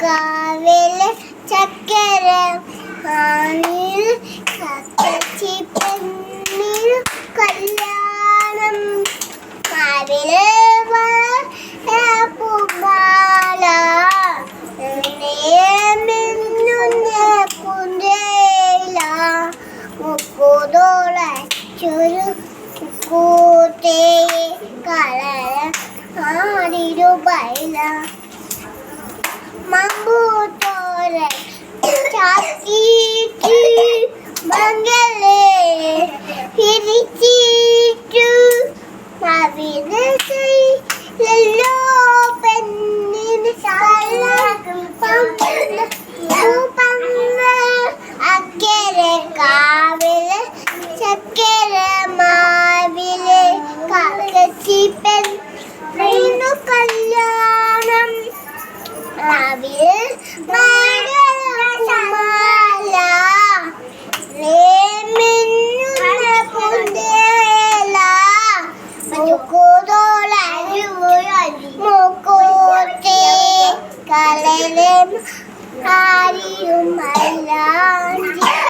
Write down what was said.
കാവിലെ ചക്കര ആണിൽ കക്കച്ചി പെണ്ണിൽ കല്യാണം കാവിലെ പൂമാല കുന്തേല മുക്കുതോളച്ചൊരു കൂട്ടേ കളര ആടിരുബൈല മമ്പൂത്തോരൻ ചാക്കീറ്റ് മംഗലേ പിരിച്ചിട്ടു നവിനല്ലോ പെണ്ണിന് അക്കരെ കാവിലെ ചക്കര മാവിലെ കാക്കച്ചി പെണ്ണു കല്യാണം മാവിൽ കുമാല കുന്തേല മുക്കൂത്തി കലരും ആരിയുമല്ല